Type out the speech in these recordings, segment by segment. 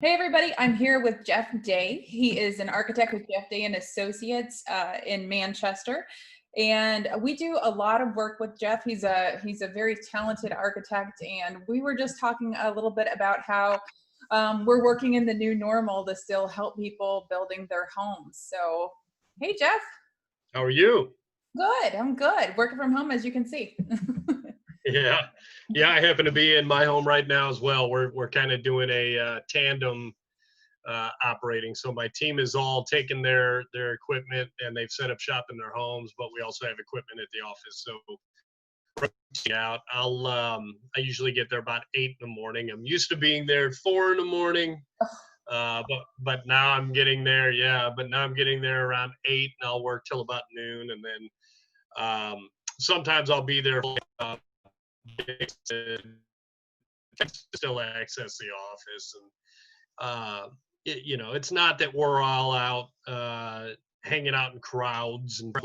Hey everybody, I'm here with Jeff Day. He is an architect with Jeff Day and Associates in Manchester, and we do a lot of work with Jeff. He's a very talented architect, and we were just talking a little bit about how we're working in the new normal to still help people building their homes. So, hey Jeff, How are you? good. I'm good. Working from home, as you can see. Yeah, yeah. I happen to be in my home right now as well. We're kind of doing a tandem operating. So my team is all taking their equipment and they've set up shop in their homes, but we also have equipment at the office. So out, I usually get there about 8 in the morning. I'm used to being there at 4 in the morning, but now I'm getting there. Yeah, but now I'm getting there around 8, and I'll work till about noon, and then sometimes I'll be there. To still access the office and it's not that we're all out hanging out in crowds and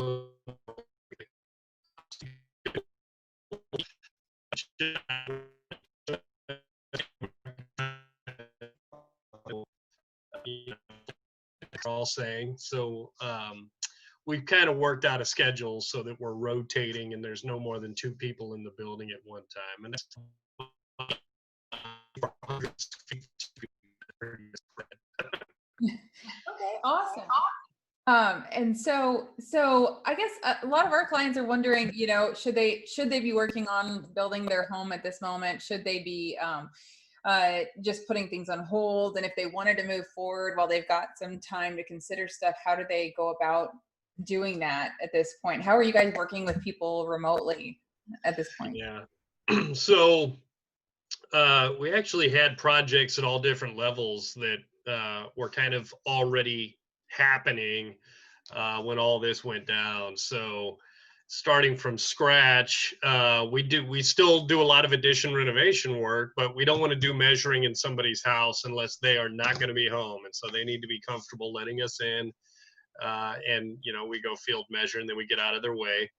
all saying so. We've kind of worked out a schedule so that we're rotating and there's no more than 2 people in the building at one time, and that's Okay, awesome. And so I guess a lot of our clients are wondering, should they be working on building their home at this moment? Should they be just putting things on hold? And if they wanted to move forward while they've got some time to consider stuff, how do they go about doing that at this point? How are you guys working with people remotely at this point? yeah. So we actually had projects at all different levels that were kind of already happening when all this went down. So starting from scratch, we still do a lot of addition renovation work, but we don't want to do measuring in somebody's house unless they are not going to be home, and so they need to be comfortable letting us in. And we go field measure, and then we get out of their way.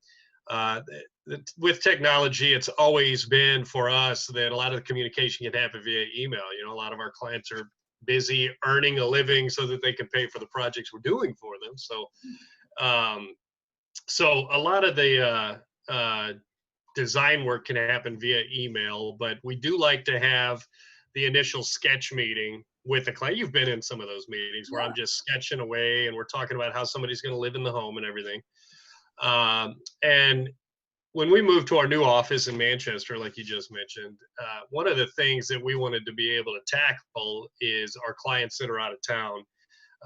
uh, with technology, it's always been for us that a lot of the communication can happen via email. A lot of our clients are busy earning a living so that they can pay for the projects we're doing for them. Um, so a lot of the design work can happen via email, but we do like to have the initial sketch meeting with the client. You've been in some of those meetings where Yeah. I'm just sketching away and we're talking about how somebody's going to live in the home and everything. And when we moved to our new office in Manchester, like you just mentioned, one of the things that we wanted to be able to tackle is our clients that are out of town.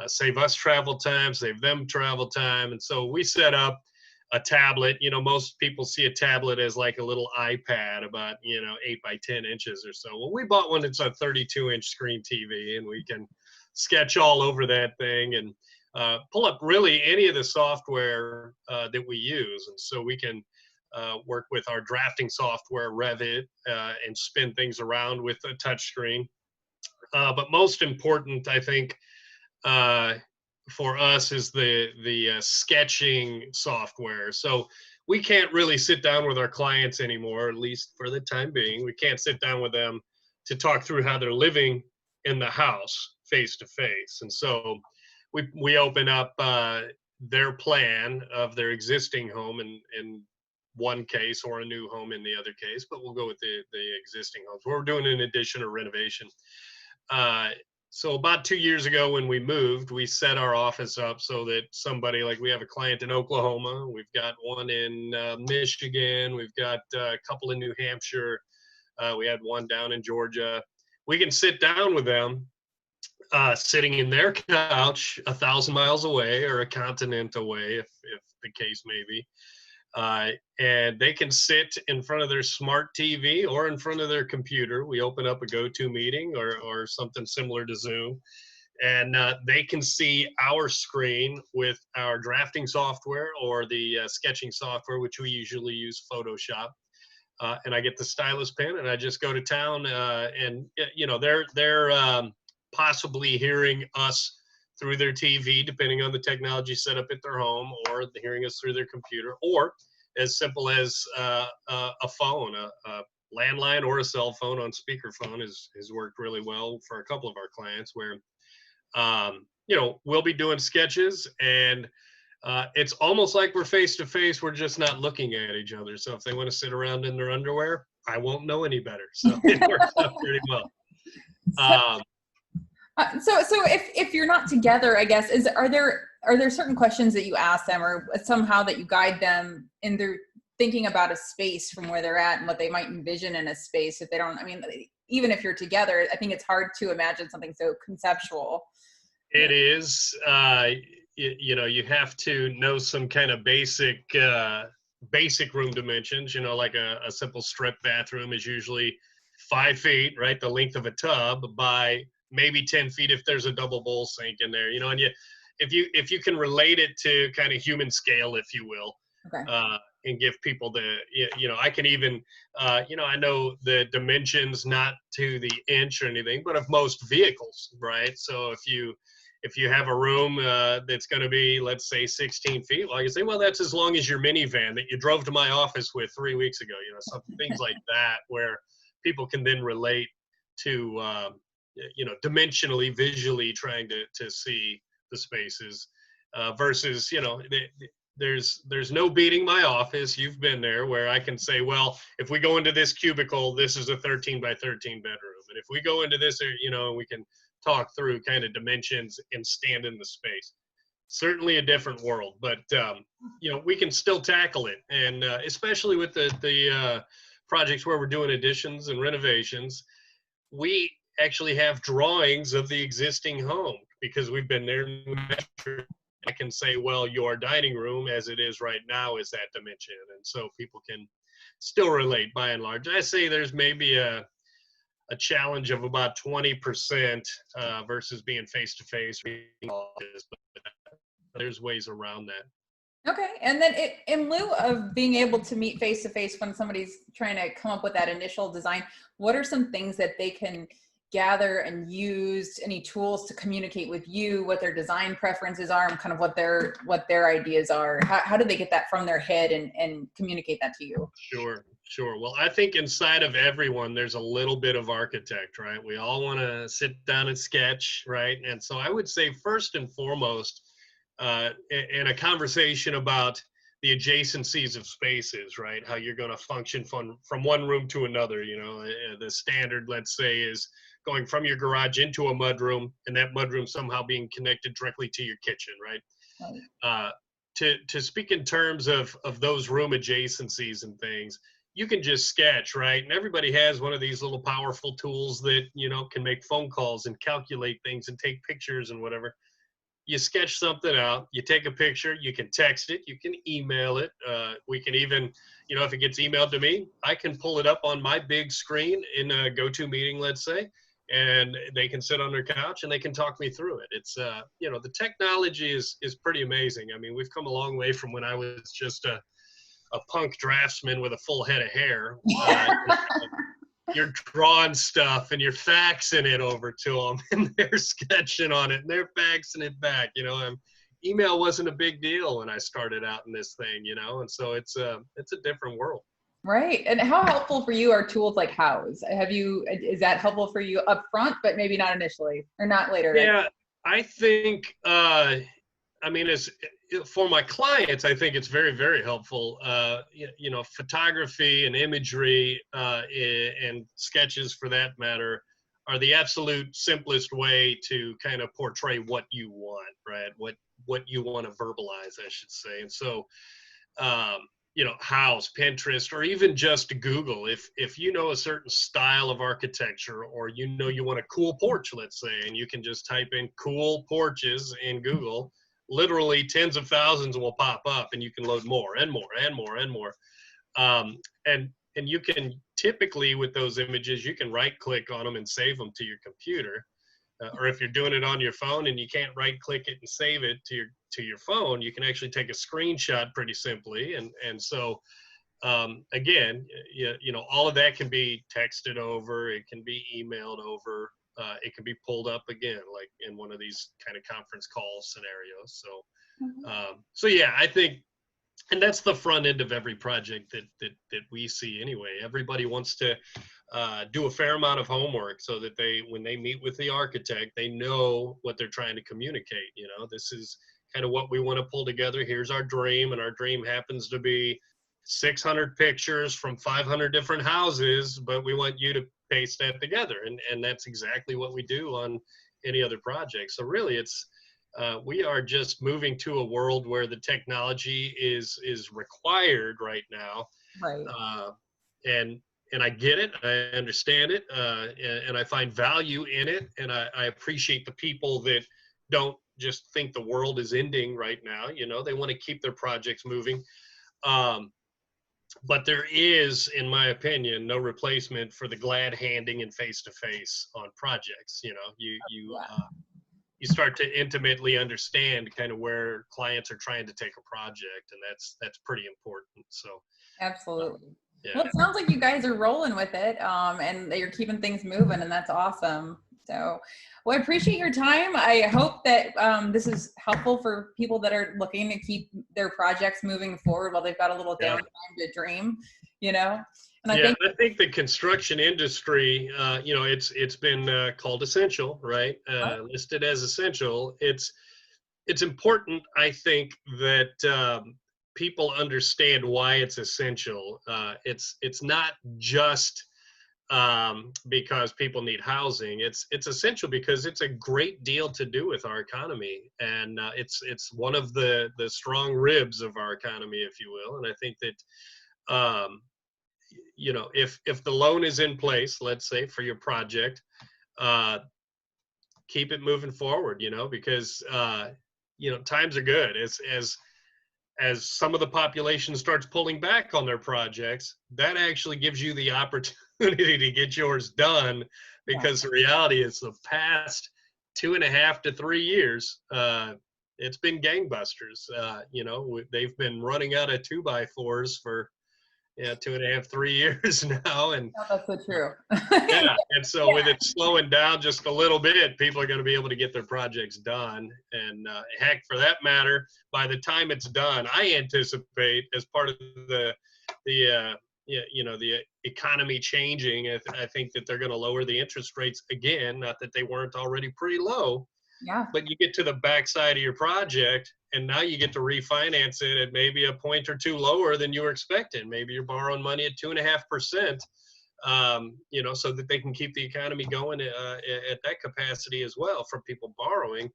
Save us travel time, save them travel time. And so we set up a tablet. Most people see a tablet as like a little iPad about, 8 by 10 inches or so. Well, we bought one that's a 32-inch screen TV, and we can sketch all over that thing and pull up really any of the software that we use. And so we can work with our drafting software, Revit, and spin things around with a touchscreen. But most important, I think, uh, for us is the sketching software. So we can't really sit down with our clients anymore, at least for the time being. We can't sit down with them to talk through how they're living in the house face to face. And so we open up their plan of their existing home in one case, or a new home in the other case, but we'll go with the existing homes. We're doing an addition or renovation. Uh, so about 2 years ago when we moved, we set our office up so that somebody, like, we have a client in Oklahoma, we've got one in Michigan, we've got a couple in New Hampshire, we had one down in Georgia. We can sit down with them, sitting in their couch 1,000 miles away or a continent away, if the case may be. Uh, and they can sit in front of their smart TV or in front of their computer. We open up a GoToMeeting or something similar to Zoom, and they can see our screen with our drafting software or the sketching software, which we usually use Photoshop. And I get the stylus pen and I just go to town. And they're possibly hearing us through their TV, depending on the technology set up at their home, or hearing us through their computer, or as simple as a phone, landline or a cell phone on speakerphone has worked really well for a couple of our clients where, we'll be doing sketches and it's almost like we're face to face. We're just not looking at each other. So if they want to sit around in their underwear, I won't know any better. So it works out pretty well. Um, So if you're not together, I guess, are there certain questions that you ask them or somehow that you guide them in their thinking about a space from where they're at and what they might envision in a space if they don't, I mean, even if you're together, I think it's hard to imagine something so conceptual. it is, you have to know some kind of basic room dimensions, like a simple strip bathroom is usually 5 feet, right? The length of a tub by maybe 10 feet if there's a double bowl sink in there, and if you can relate it to kind of human scale, if you will, Okay. and give people I can even, I know the dimensions, not to the inch or anything, but of most vehicles, right? So if you have a room that's going to be, let's say, 16 feet, well, I can say, well, that's as long as your minivan that you drove to my office with 3 weeks ago, some things like that, where people can then relate to, dimensionally, visually trying to see the spaces versus, there's no beating my office. You've been there where I can say, well, if we go into this cubicle, this is a 13 by 13 bedroom. And if we go into this, we can talk through kind of dimensions and stand in the space. Certainly a different world, but we can still tackle it. And especially with the projects where we're doing additions and renovations, we actually have drawings of the existing home because we've been there. I can say, well, your dining room as it is right now is that dimension. And so people can still relate by and large. I say there's maybe a challenge of about 20% versus being face-to-face. There's ways around that. Okay. And then in lieu of being able to meet face to face when somebody's trying to come up with that initial design, what are some things that they can gather and use, any tools to communicate with you, what their design preferences are and kind of what their ideas are? How do they get that from their head and communicate that to you? Sure. Well, I think inside of everyone, there's a little bit of architect, right? We all want to sit down and sketch, right? And so I would say first and foremost, in a conversation about the adjacencies of spaces, right? How you're going to function from one room to another. The standard, let's say, is going from your garage into a mudroom, and that mudroom somehow being connected directly to your kitchen, right? To speak in terms of those room adjacencies and things, you can just sketch, right? And everybody has one of these little powerful tools that, can make phone calls and calculate things and take pictures and whatever. You sketch something out, you take a picture, you can text it, you can email it. We can even, if it gets emailed to me, I can pull it up on my big screen in a GoToMeeting, let's say, and they can sit on their couch and they can talk me through it. It's, the technology is pretty amazing. I mean, we've come a long way from when I was just a punk draftsman with a full head of hair. You're drawing stuff and you're faxing it over to them and they're sketching on it and they're faxing it back. Email wasn't a big deal when I started out in this thing, and so it's a different world. Right. And how helpful for you are tools like Houzz? Is that helpful for you up front, but maybe not initially or not later? Yeah, I think, as for my clients, I think it's very, very helpful. Photography and imagery and sketches, for that matter, are the absolute simplest way to kind of portray what you want, right? What you want to verbalize, I should say. And so, Houzz, Pinterest, or even just Google. If you know a certain style of architecture, or you want a cool porch, let's say, and you can just type in cool porches in Google, literally tens of thousands will pop up, and you can load more and more and more and more. And you can typically, with those images, you can right click on them and save them to your computer. Or if you're doing it on your phone and you can't right click it and save it to your phone, you can actually take a screenshot pretty simply. And so again, all of that can be texted over, it can be emailed over, it can be pulled up again, like in one of these kind of conference call scenarios. So yeah, I think and that's the front end of every project that we see anyway. Everybody wants to do a fair amount of homework so that when they meet with the architect, they know what they're trying to communicate. You know, this is kind of what we want to pull together. Here's our dream, and our dream happens to be 600 pictures from 500 different houses, but we want you to paste that together. And that's exactly what we do on any other project. So really we are just moving to a world where the technology is required right now. Right. And I get it, I understand it, and I find value in it, and I appreciate the people that don't just think the world is ending right now. You know, they want to keep their projects moving. But there is, in my opinion, no replacement for the glad handing and face-to-face on projects. You know, you start to intimately understand kind of where clients are trying to take a project, and that's pretty important. So Absolutely. yeah. Well, it sounds like you guys are rolling with it, and that you're keeping things moving, and that's awesome. So, well, I appreciate your time. I hope that this is helpful for people that are looking to keep their projects moving forward while they've got a little downtime to dream, you know? And I think the construction industry, you know, it's been called essential, right? Listed as essential. It's important, I think, that people understand why it's essential. It's not just because people need housing. It's essential because it's a great deal to do with our economy, and it's one of the strong ribs of our economy, if you will. And I think that you know, if the loan is in place, let's say for your project, keep it moving forward. You know, because you know, times are good. As some of the population starts pulling back on their projects, that actually gives you the opportunity to get yours done, because the reality is the past 2.5 to 3 years, it's been gangbusters. You know, they've been running out of 2x4s for 2.5, 3 years now. And that's so true. yeah. And so with it slowing down just a little bit, people are going to be able to get their projects done. And heck, for that matter, by the time it's done, I anticipate, as part of the you know, the economy changing, I think that they're going to lower the interest rates again. Not that they weren't already pretty low. Yeah. But you get to the backside of your project, and now you get to refinance it at maybe a point or two lower than you were expecting. Maybe you're borrowing money at 2.5%, you know, so that they can keep the economy going at that capacity as well from people borrowing.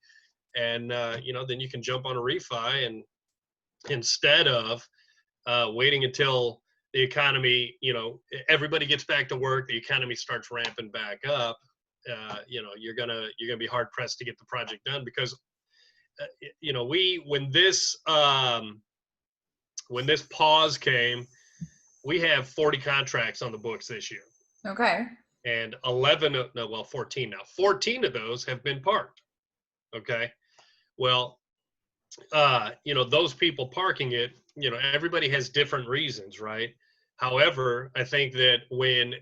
And, you know, then you can jump on a refi, and instead of waiting until the economy, you know, everybody gets back to work, the economy starts ramping back up. You know, you're gonna be hard pressed to get the project done, because you know, when this pause came, we have 40 contracts on the books this year. Okay. And 14 now. 14 of those have been parked. Okay. Well, you know, those people parking it, you know, everybody has different reasons, right? However, I think that when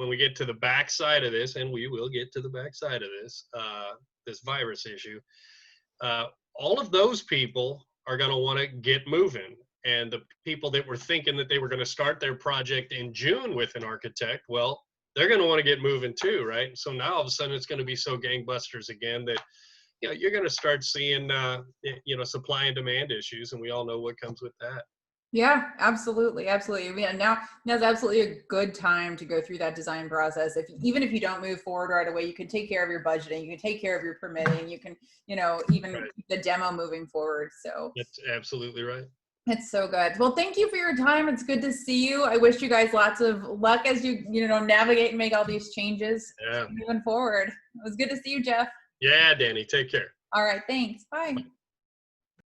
we get to the backside of this, and we will get to the backside of this, this virus issue, all of those people are going to want to get moving. And the people that were thinking that they were going to start their project in June with an architect, well, they're going to want to get moving too, right? So now all of a sudden it's going to be so gangbusters again that, you know, you're going to start seeing, you know, supply and demand issues, and we all know what comes with that. Yeah, absolutely. Absolutely. I mean, now's absolutely a good time to go through that design process. Even if you don't move forward right away, you can take care of your budgeting, you can take care of your permitting, you can, you know, even keep the demo moving forward. So that's absolutely right. It's so good. Well, thank you for your time. It's good to see you. I wish you guys lots of luck as you know, navigate and make all these changes moving forward. It was good to see you, Jeff. Yeah, Danny, take care. All right. Thanks. Bye.